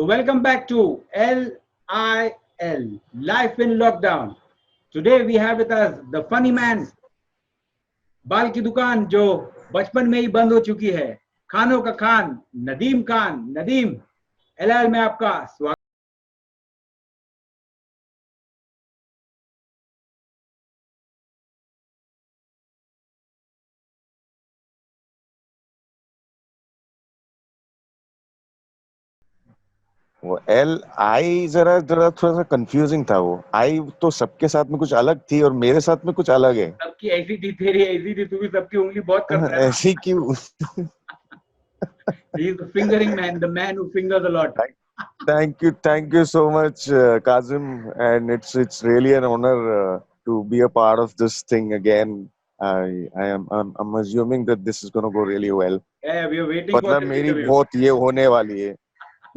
So welcome back to LIL, Life in Lockdown. Today we have with us the funny man, बाल की दुकान जो बचपन में ही बंद हो चुकी है, खानों का खान नदीम खान। नदीम, LIL में आपका स्वागत। वो एल आई जरा जरा थोड़ा सा कंफ्यूजिंग था। वो आई तो सबके साथ में कुछ अलग थी और मेरे साथ में कुछ अलग है। सबकी ऐसी थी, तेरी ऐसी थी, तू भी सबकी उंगली बहुत करता है ना। ऐसी क्यों? He is the fingering man, the man who fingers a lot. Thank you so much, Kazim, and it's really an honor to be a part of this thing again. I'm assuming that this is going to go really well. Yeah, we are waiting for मतलब this मेरी interview. बहुत ये होने वाली है।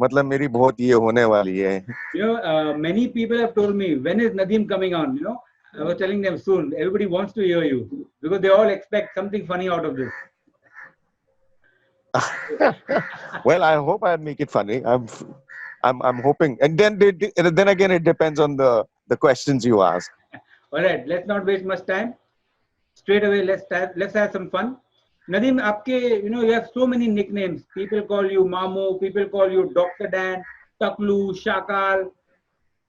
मतलब मेरी बहुत ये होने वाली है। Many people have told me, when is Nadeem coming on? I was telling them soon. Everybody wants to hear you because they all expect something funny out of this. Well, I hope I make it funny. I'm hoping, and then again, it depends on the questions you ask. All right, let's not waste much time. Straight away, let's have some fun. Nadeem, आपके, you have so many nicknames. People call you Mamu. People call you Dr. Dan, Taklu, Shakal,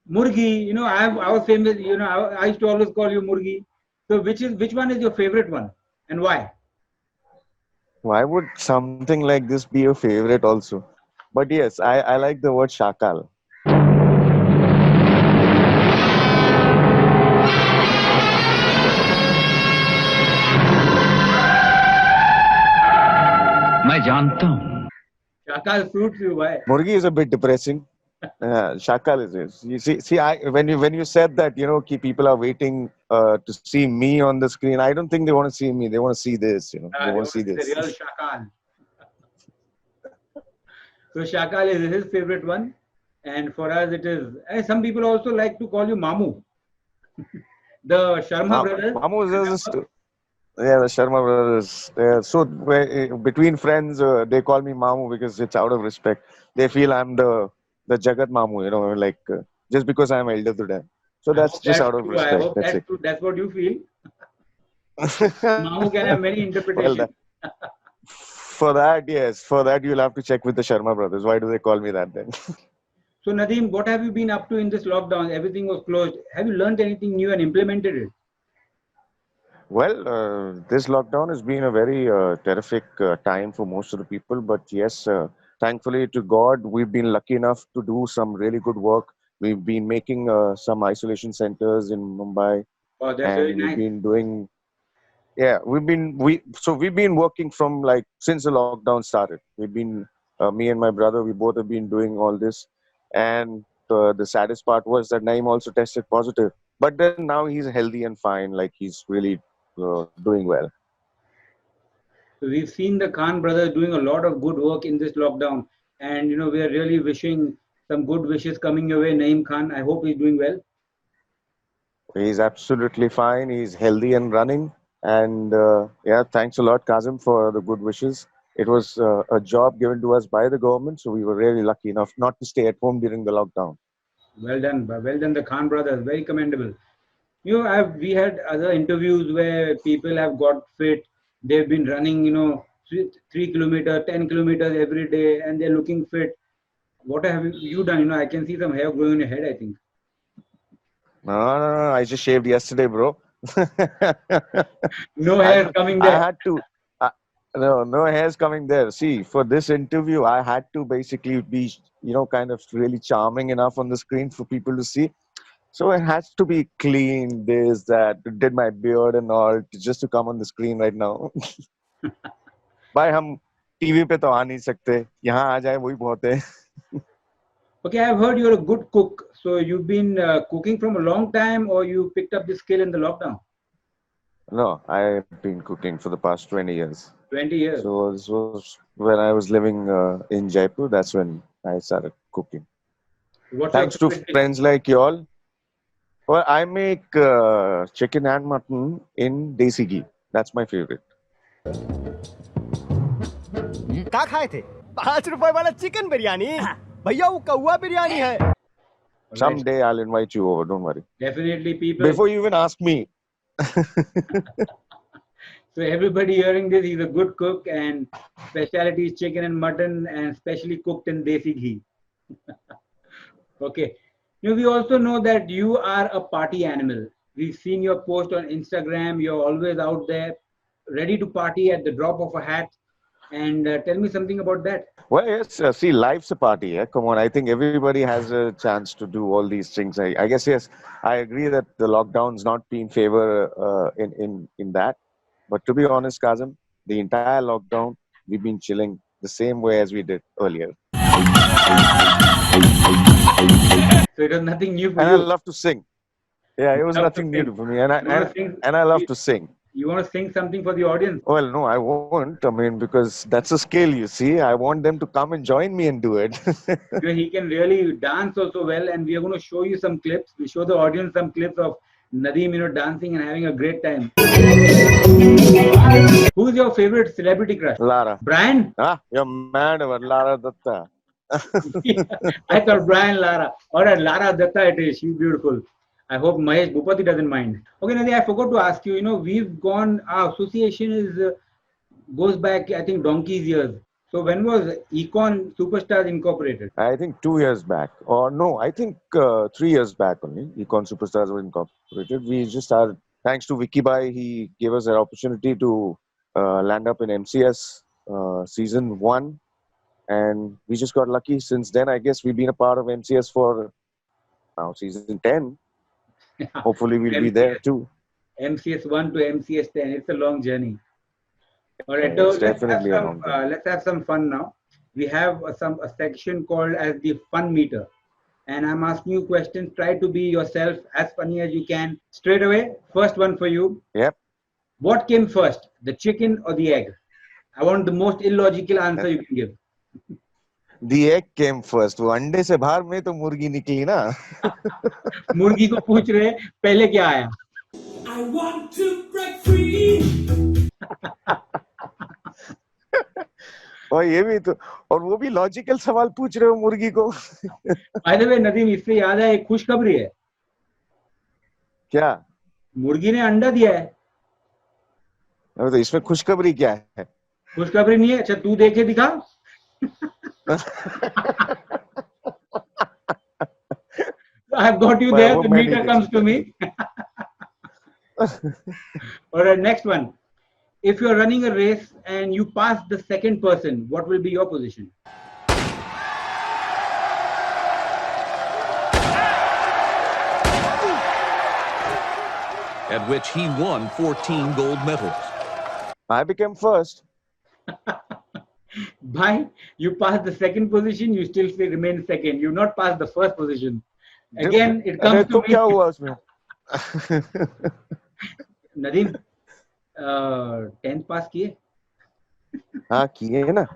Murgi. I was famous. I used to always call you Murgi. So which one is your favorite one, and why? Why would something like this be your favorite also? But yes, I like the word shakal. मैं जानता हूँ। Shakal suits you. Why? Murgi is a bit depressing. Shakal is. You see, when you said that, people are waiting to see me on the screen. I don't think they want to see me. They want to see this. They They want to want see to see the this. real Shakal. So Shakal is his favorite one, and for us it is. Some people also like to call you Mamu. The Sharma brothers. Mamu is just. Yeah, the Sharma brothers. So between friends, they call me Mamu because it's out of respect. They feel I'm the Jagat Mamu, just because I'm elder to them. So I that's hope just that's out of true. I respect. hope That's that's it. true. That's what you feel. Mamu can have many Well, interpretations. for that, yes, for that you'll have to check with the Sharma brothers. Why do they call me that then? So Nadeem, what have you been up to in this lockdown? Everything was closed. Have you learned anything new and implemented it? Well, this lockdown has been a very terrific time for most of the people. But yes, thankfully to God, we've been lucky enough to do some really good work. We've been making some isolation centers in Mumbai, Oh, that's really and we've nice. been doing. Yeah, we've been working from like since the lockdown started. We've been me and my brother. We both have been doing all this, and the saddest part was that Naeem also tested positive. But then now he's healthy and fine. Like he's really doing well. So we've seen the Khan brothers doing a lot of good work in this lockdown, and we are really wishing some good wishes coming your way, Naeem Khan. I hope he's doing well. He's absolutely fine. He's healthy and running. And yeah, thanks a lot, Kazim, for the good wishes. It was a job given to us by the government, so we were really lucky enough not to stay at home during the lockdown. Well done, the Khan brothers. Very commendable. We had other interviews where people have got fit. They've been running, 3 kilometers, 10 kilometers every day, and they're looking fit. What have you done? I can see some hair growing on your head, I think. No, I just shaved yesterday, bro. No I hair don't. coming I there. had to. No hairs coming there. See, for this interview, I had to basically be, kind of really charming enough on the screen for people to see. So it has to be clean, this, that. Did my beard and all just to come on the screen right now. भाई हम TV पे तो आ नहीं सकते, यहाँ आ जाए वही बहुत है. Okay, I've heard you're a good cook. So you've been cooking from a long time, or you picked up this skill in the lockdown? No, I've been cooking for the past 20 years. 20 years. So this was when I was living in Jaipur. That's when I started cooking. What's your Thanks to favorite dish? friends like y'all. Well, I make chicken and mutton in desi ghee. That's my favorite. क्या खाए थे? ₹5 वाला chicken biryani भैया वो कौवा बिरयानी है। Alright. Someday I'll invite you over. Don't worry. Definitely, people. Before you even ask me. So everybody hearing this, he's a good cook, and specialty is chicken and mutton, and specially cooked in desi ghee. Okay. We also know that you are a party animal. We've seen your post on Instagram. You're always out there, ready to party at the drop of a hat. And tell me something about that. Well, yes. See, life's a party. Yeah? Come on. I think everybody has a chance to do all these things. I guess yes. I agree that the lockdown's not been favor in that. But to be honest, Kazim, the entire lockdown we've been chilling the same way as we did earlier. So it was nothing new for And you. I love to sing. Yeah, it was Love to nothing new sing. for me, You wanna sing? and I love to sing. You want to sing something for the audience? Well, no, I won't. I mean, because that's a skill, you see. I want them to come and join me and do it. Because he can really dance also well, and we are going to show you some clips. We show the audience some clips of Nadeem, dancing and having a great time. Who's your favorite celebrity crush? Lara. Brian? Ah, you're mad about Lara Datta. I thought Brian Lara. All right, Lara Datta it is. She's beautiful. I hope Mahesh Bhupati doesn't mind. Okay, Nadeem, I forgot to ask you. We've gone. Our association is goes back, I think, donkey's years. So when was Econ Superstars Incorporated? I think 2 years back. Or no, I think 3 years back only. Econ Superstars were incorporated. We just had, thanks to Vicky Bhai, he gave us an opportunity to land up in MCS season 1. And we just got lucky. Since then, I guess we've been a part of MCS for now season 10. Hopefully, we'll be there too. MCS 1 to MCS 10. It's a long journey. All right, Yeah, so it's definitely a long journey. let's have some fun now. We have a section called as the fun meter. And I'm asking you questions. Try to be yourself, as funny as you can. Straight away, first one for you. Yep. What came first, the chicken or the egg? I want the most illogical answer you can give. The egg came first. वो अंडे से बाहर में तो मुर्गी निकली ना. मुर्गी को पूछ रहे पहले क्या आया? I want to break free. और ये भी तो, और वो भी लॉजिकल सवाल पूछ रहे हो मुर्गी को. By the way, नदीम, इससे याद है एक खुशखबरी है. क्या? मुर्गी ने अंडा दिया है. तो इसमें खुशखबरी क्या है? खुशखबरी नहीं है. अच्छा, तू देखे दिखा. I've got you there. The meter comes to me. All right, next one. If you're running a race and you pass the second person, what will be your position? At which he won 14 gold medals. I became first. Bhai, you passed the second position, you still remain second. You not passed the first position. Again, it comes to तो me. क्या हुआ उसमें? Nadeem, 10th पास किए? हाँ किए ना.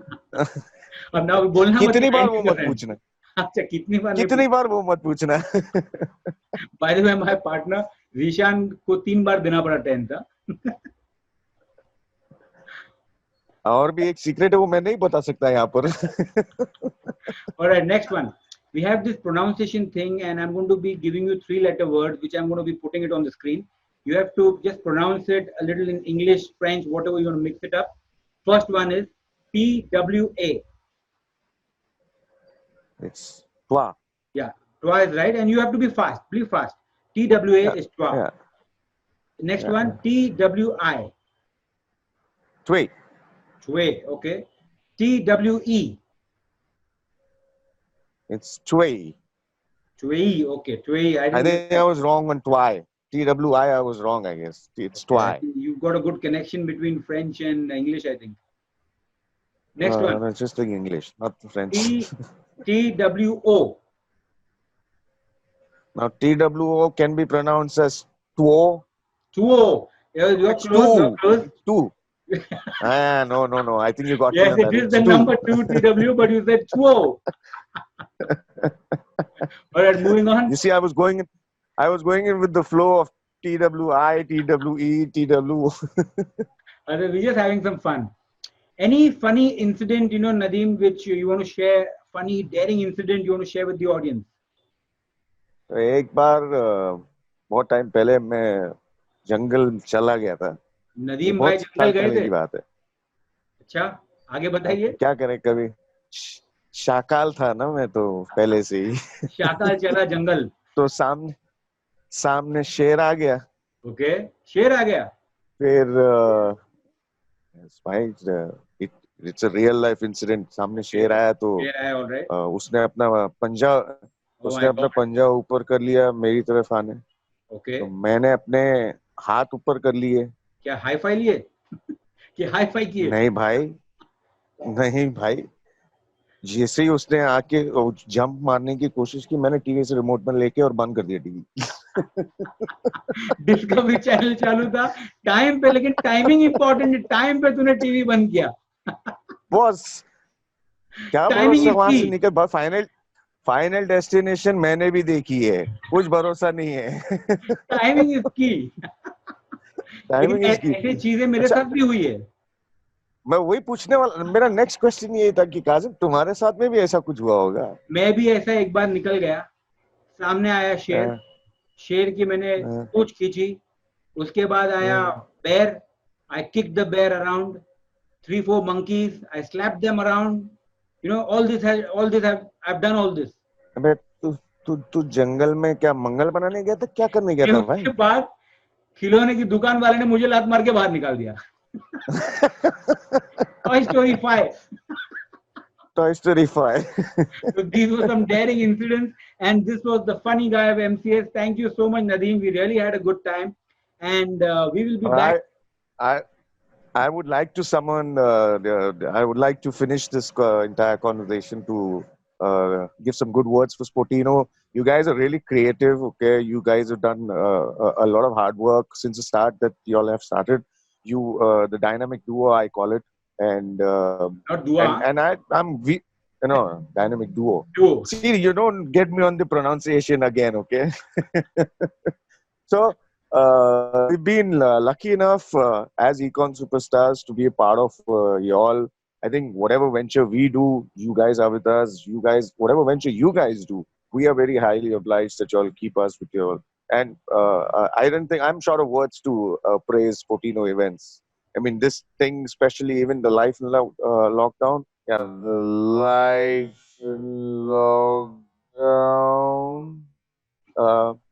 अब ना बोलना मत. कितनी बार वो मत पूछना. अच्छा, कितनी बार वो मत पूछना. By the way, my partner Rishan को 3 बार देना पड़ा 10th. और भी एक सीक्रेट है वो मैं नहीं बता सकता यहाँ पर. All right, next one. We have this pronunciation thing, and I'm going to be giving you 3-letter words, which I'm going to be putting it on the screen. You have to just pronounce it a little in English, French, whatever you want to mix it up. First one is TWA. It's twa. Yeah, twa is right, and you have to be fast. Be fast. TWA is twa. Yeah. Next one, TWI. Tway. Tway, okay. TWE. It's tway. Tway, okay. Tway. I think I was wrong on twy. TWI, I was wrong, I guess. It's twy. You've got a good connection between French and English, I think. Next one. No, it's just in English, not French. TWO. Now, TWO can be pronounced as two. Two. You're close. You're close. Two. No. I think you got Yes, me. it is the number 2 TW, but you said two. All right, moving on. You see, I was going in with the flow of TWI, TWE, TW. We're just having some fun. Any funny incident, Nadeem, which you want to share funny, daring incident you want to share with the audience? तो एक बार बहुत time पहले मैं जंगल चला गया था। ये नदीम भाई बहुत जंगल साल गए पहले थे? की बात है। अच्छा, आगे अब बताइए। क्या करें, कभी शाकाल था ना मैं तो पहले से ही। शाकाल चला जंगल। तो सामने सामने शेर आ गया। ओके, शेर आ गया। फिर भाई it's a real life incident. सामने शेर आया तो शेर आया, ऑलराइट। उसने अपना पंजा ओह उसने माय अपना गॉड। पंजा ऊपर कर लिया मेरी तरफ आने। ओके, तो मैंने अपने हाथ ऊपर कर लिए। क्या हाई फाई लिए कि हाई फाई किए? नहीं भाई, नहीं भाई, जैसे ही उसने आके जंप मारने की कोशिश की, मैंने टीवी से रिमोट में लेके और बंद कर दिया टीवी। डिस्कवरी चैनल चालू था टाइम पे, लेकिन टाइमिंग इंपॉर्टेंट है। टाइम पे तूने टीवी बंद किया। बॉस क्या टाइमिंग भरोसा, इज वहां की। से निकल फाइनल फाइनल डेस्टिनेशन मैंने भी देखी है, कुछ भरोसा नहीं है। टाइमिंग इज की। लेकिन टाइमिंग इज की। ऐसी चीजें मेरे अच्छा, साथ भी हुई है। मैं वही पूछने वाला, मेरा नेक्स्ट क्वेश्चन ये था कि काजिम तुम्हारे साथ में भी ऐसा कुछ हुआ होगा? मैं भी ऐसा एक बार निकल गया, सामने आया शेर। हाँ, शेर की मैंने हाँ, पूंछ खींची। उसके बाद आया हाँ। bear. I kicked the bear around. 3-4 monkeys. I slapped them around. You know, I've done all this. अबे तू तू तू जंगल में क्या मंगल बनाने गया था, क्या करने गया फिर था उसके भाई? बाद खिलौने की दुकान वाले ने मुझे लात मार के बाहर निकाल दिया। Toy Story 5. Toy story 5। So these were some daring incidents, and this was the funny guy of MCS. Thank you so much, Nadeem. We really had a good time, and we will be back. I I would like to summon. I would like to finish this entire conversation to give some good words for Sportino. You guys are really creative. Okay, you guys have done a lot of hard work since the start that you all have started. You, the dynamic duo, I call it, and Not Dua, dynamic duo. Duo. See, you don't get me on the pronunciation again, okay? So, we've been lucky enough as Econ Superstars to be a part of y'all. I think whatever venture we do, you guys are with us. You guys, whatever venture you guys do, we are very highly obliged that y'all keep us with y'all. And I don't think I'm short of words to praise Sportino events. I mean, this thing, especially even the life lockdown. Yeah, the life lockdown.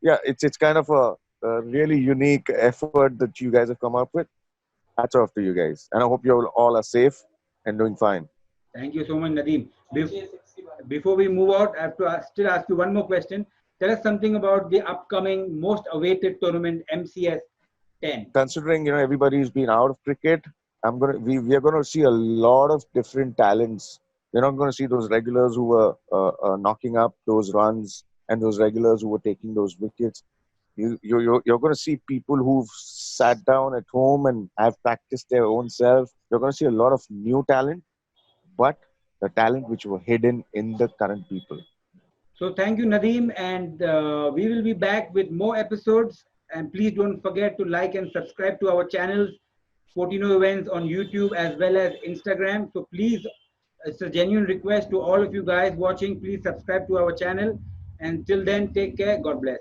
Yeah, it's kind of a really unique effort that you guys have come up with. Hats off to you guys, and I hope you all are safe and doing fine. Thank you so much, Nadeem. Before we move out, I have to still ask you one more question. Tell us something about the upcoming most awaited tournament, MCS 10. Considering everybody's been out of cricket, we are gonna see a lot of different talents. We're not gonna see those regulars who were knocking up those runs and those regulars who were taking those wickets. You're going to see people who've sat down at home and have practiced their own self. You're going to see a lot of new talent, but the talent which were hidden in the current people. So thank you, Nadeem, and we will be back with more episodes. And please don't forget to like and subscribe to our channels, Sportino Events on YouTube as well as Instagram. So please, it's a genuine request to all of you guys watching. Please subscribe to our channel. And till then, take care. God bless.